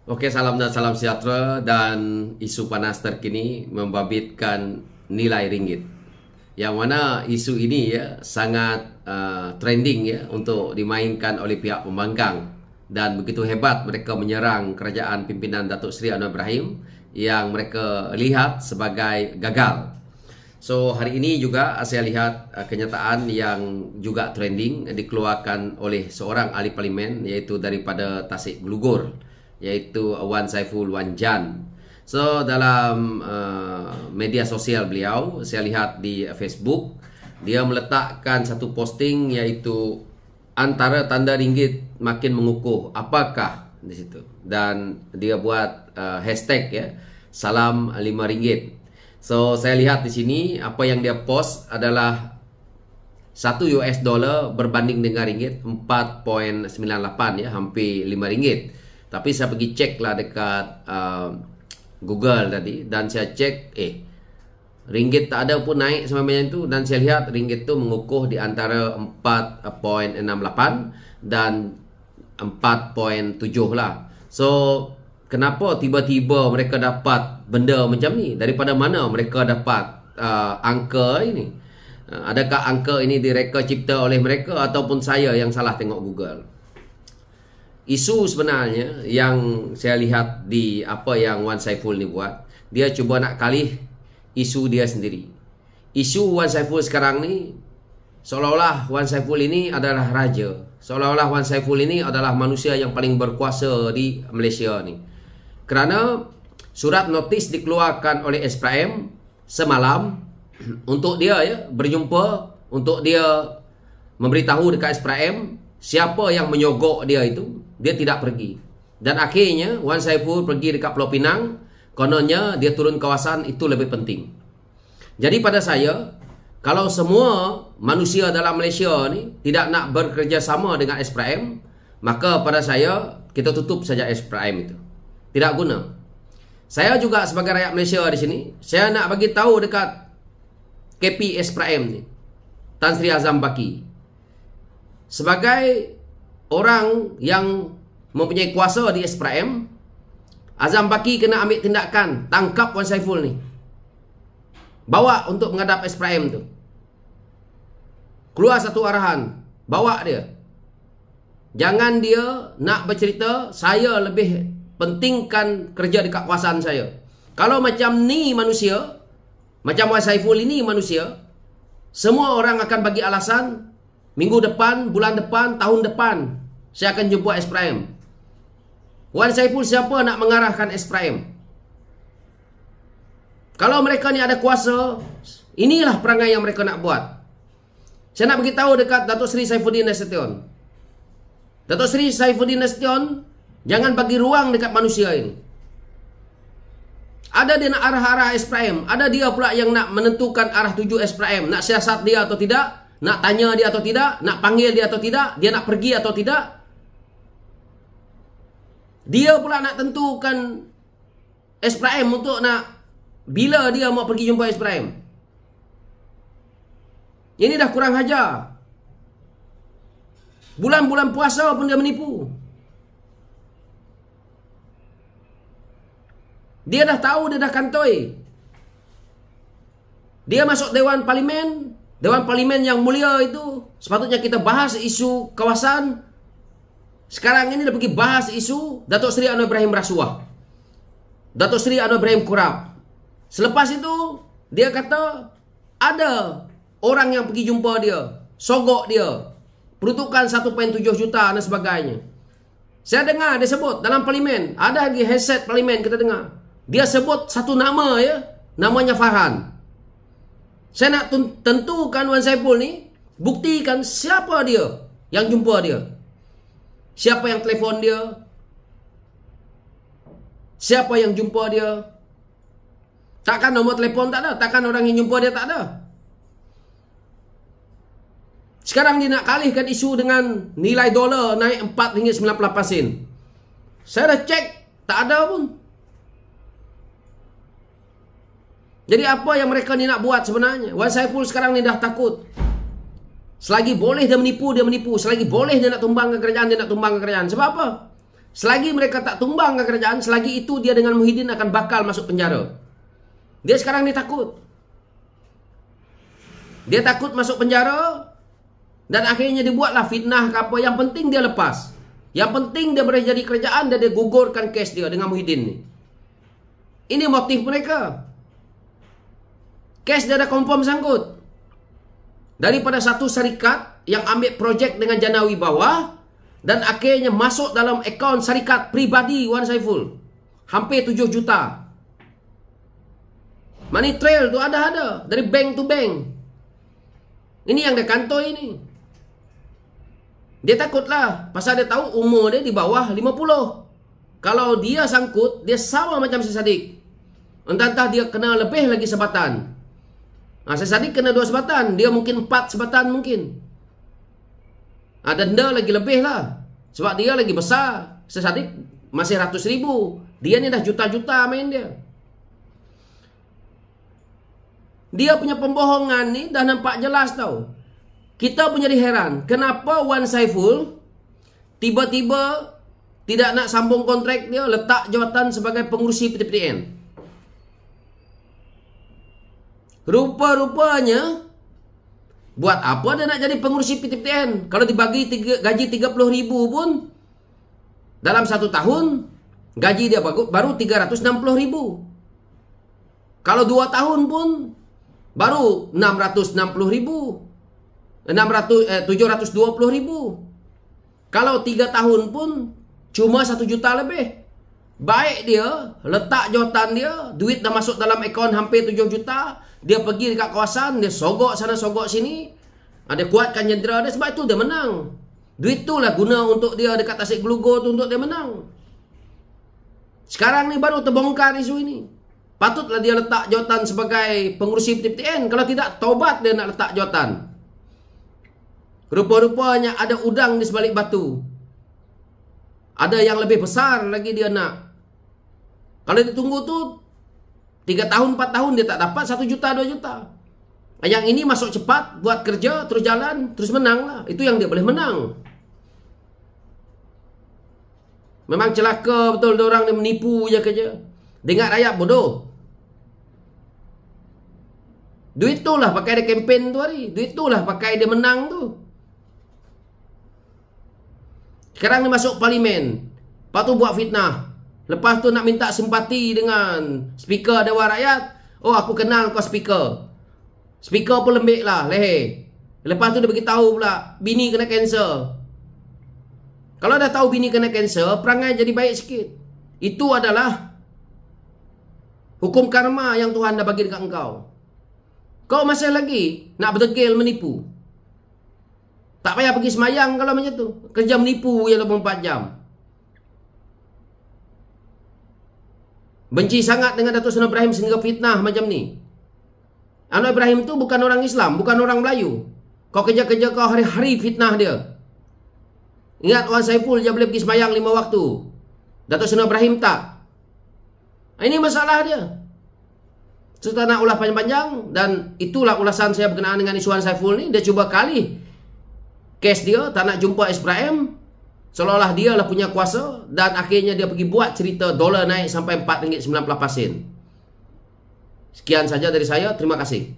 Oke, salam dan salam sejahtera, dan isu panas terkini membabitkan nilai ringgit. Yang mana isu ini ya sangat trending ya untuk dimainkan oleh pihak pembangkang, dan begitu hebat mereka menyerang kerajaan pimpinan Datuk Seri Anwar Ibrahim yang mereka lihat sebagai gagal. So hari ini juga saya lihat kenyataan yang juga trending dikeluarkan oleh seorang ahli parlimen, yaitu daripada Tasik Glugur, yaitu Wan Saiful Wan Jan. So dalam media sosial beliau, saya lihat di Facebook, dia meletakkan satu posting, yaitu antara tanda ringgit makin mengukuh, apakah di situ, dan dia buat hashtag ya, salam 5 ringgit. So saya lihat di sini apa yang dia post adalah 1 US dollar berbanding dengan ringgit 4.98 ya, hampir 5 ringgit. Tapi saya pergi cek lah dekat Google tadi, dan saya cek ringgit tak ada pun naik sampai macam tu, dan saya lihat ringgit tu mengukuh di antara 4.68 dan 4.7 lah. So kenapa tiba-tiba mereka dapat benda macam ni? Daripada mana mereka dapat angka ini? Adakah angka ini direka cipta oleh mereka ataupun saya yang salah tengok Google? Isu sebenarnya yang saya lihat di apa yang Wan Saiful ni buat, dia cuba nak kalih isu dia sendiri. Isu Wan Saiful sekarang ni seolah-olah Wan Saiful ini adalah raja, seolah-olah Wan Saiful ini adalah manusia yang paling berkuasa di Malaysia ni. Kerana surat notis dikeluarkan oleh SPRM semalam untuk dia ya berjumpa, untuk dia memberitahu dekat SPRM siapa yang menyogok dia itu. Dia tidak pergi, dan akhirnya Wan Saiful pergi dekat Pulau Pinang. Kononnya dia turun kawasan, itu lebih penting. Jadi pada saya, kalau semua manusia dalam Malaysia ni tidak nak bekerjasama dengan SPRM, maka pada saya kita tutup saja SPRM itu. Tidak guna. Saya juga sebagai rakyat Malaysia di sini, saya nak bagi tahu dekat KP SPRM ni, Tan Sri Azam Baki, sebagai orang yang mempunyai kuasa di SPRM, Azam Baki kena ambil tindakan, tangkap Wan Saiful ni, bawa untuk menghadap SPRM tu. Keluar satu arahan, bawa dia. Jangan dia nak bercerita saya lebih pentingkan kerja dekat kawasan saya. Kalau macam ni manusia, macam Wan Saiful ini manusia, semua orang akan bagi alasan, minggu depan, bulan depan, tahun depan saya akan jumpa SPRM. Wan Saiful siapa nak mengarahkan SPRM? Kalau mereka ni ada kuasa, inilah perangai yang mereka nak buat. Saya nak beritahu dekat Datuk Seri Saifuddin Nasution. Datuk Seri Saifuddin Nasution, jangan bagi ruang dekat manusia ini. Ada dia nak arah-arah SPRM, ada dia pula yang nak menentukan arah tuju SPRM, nak siasat dia atau tidak, nak tanya dia atau tidak, nak panggil dia atau tidak, dia nak pergi atau tidak. Dia pula nak tentukan SPRM untuk nak bila dia mau pergi jumpa SPRM. Ini dah kurang hajar. Bulan-bulan puasa pun dia menipu. Dia dah tahu, dia dah kantoi. Dia masuk Dewan Parlimen. Dewan Parlimen yang mulia itu, sepatutnya kita bahas isu kawasan. Sekarang ini dia pergi bahas isu Datuk Seri Anwar Ibrahim rasuah, Datuk Seri Anwar Ibrahim kurap. Selepas itu dia kata ada orang yang pergi jumpa dia, sogok dia, peruntukan 1.7 juta dan sebagainya. Saya dengar dia sebut dalam parlimen, ada lagi headset parlimen kita dengar, dia sebut satu nama ya, namanya Farhan. Saya nak tentukan Wan Saiful ni, buktikan siapa dia yang jumpa dia, siapa yang telefon dia, siapa yang jumpa dia. Takkan nombor telefon tak ada, takkan orang yang jumpa dia tak ada. Sekarang dia nak kalihkan isu dengan nilai dolar naik RM4.98. Saya dah cek, tak ada pun. Jadi apa yang mereka ni nak buat sebenarnya? Wan Saiful sekarang ni dah takut. Selagi boleh dia menipu, dia menipu. Selagi boleh dia nak tumbang ke kerajaan, dia nak tumbang ke kerajaan. Sebab apa? Selagi mereka tak tumbang ke kerajaan, selagi itu dia dengan Muhyiddin akan bakal masuk penjara. Dia sekarang ni takut. Dia takut masuk penjara, dan akhirnya dibuatlah fitnah ke apa. Yang penting dia lepas. Yang penting dia boleh jadi kerajaan dan dia gugurkan kes dia dengan Muhyiddin ni. Ini motif mereka. Kes dia dah confirm sangkut. Daripada satu syarikat yang ambil projek dengan jana wibawa, dan akhirnya masuk dalam akaun syarikat pribadi Wan Saiful. Hampir 7 juta. Money trail tu ada. Dari bank to bank. Ini yang dia kantoi ini. Dia takutlah. Pasal dia tahu umur dia di bawah 50. Kalau dia sangkut, dia sama macam si Sadiq. Entah-entah dia kena lebih lagi sebatan. Si Sadiq kena 2 sebatan. Dia mungkin 4 sebatan mungkin. Denda lagi lebih lah. Sebab dia lagi besar. Si Sadiq masih ratus ribu. Dia ni dah juta-juta main dia. Dia punya pembohongan ni dah nampak jelas tau. Kita pun jadi heran. Kenapa Wan Saiful tiba-tiba tidak nak sambung kontrak dia, letak jawatan sebagai pengurusi PTPTN. Rupa-rupanya, buat apa dia nak jadi pengurusi PTPTN? Kalau dibagi gaji 30.000 pun, dalam 1 tahun, gaji dia baru 360.000. Kalau 2 tahun pun, baru 720.000. Kalau 3 tahun pun, cuma 1 juta lebih. Baik dia, letak jawatan dia, duit dah masuk dalam akaun hampir 7 juta. Dia pergi dekat kawasan, dia sogok sana sogok sini. Dia kuatkan jentera dia, sebab itu dia menang. Duit tu lah guna untuk dia dekat Tasik Gelugur tu, untuk dia menang. Sekarang ni baru terbongkar isu ini. Patutlah dia letak jawatan sebagai pengurusi PTPTN. Kalau tidak, taubat dia nak letak jawatan. Rupa-rupanya ada udang di sebalik batu. Ada yang lebih besar lagi dia nak. Kalau ditunggu tu 3 tahun, 4 tahun dia tak dapat 1 juta, 2 juta. Yang ini masuk cepat, buat kerja, terus jalan, terus menang lah. Itu yang dia boleh menang. Memang celaka betul orang ni, menipu je kerja. Dengar rakyat bodoh. Duit tu lah pakai dia kempen tu hari. Duit tu lah pakai dia menang tu. Sekarang ni masuk parlimen. Lepas tu buat fitnah. Lepas tu nak minta simpati dengan speaker Dewan Rakyat. Oh, aku kenal kau speaker. Speaker pun lembik lah leher. Lepas tu dia beritahu pula bini kena kanser. Kalau dah tahu bini kena kanser, perangai jadi baik sikit. Itu adalah hukum karma yang Tuhan dah bagi dekat engkau. Kau masih lagi nak berdegil menipu. Tak payah pergi semayang kalau macam tu. Kerja menipu je 24 jam. Benci sangat dengan Datuk Seri Ibrahim sehingga fitnah macam ni. Anwar Ibrahim tu bukan orang Islam, bukan orang Melayu. Kau kerja-kerja kau hari-hari fitnah dia. Ingat Wan Saiful dia boleh pergi semayang 5 waktu. Datuk Seri Ibrahim tak. Ini masalah dia. Saya nak ulas panjang-panjang, dan itulah ulasan saya berkenaan dengan isu Wan Saiful ni. Dia cuba kali kes dia, tak nak jumpa SPRM, seolah-olah dia lah punya kuasa, dan akhirnya dia pergi buat cerita dolar naik sampai RM4.90. Sekian saja dari saya, terima kasih.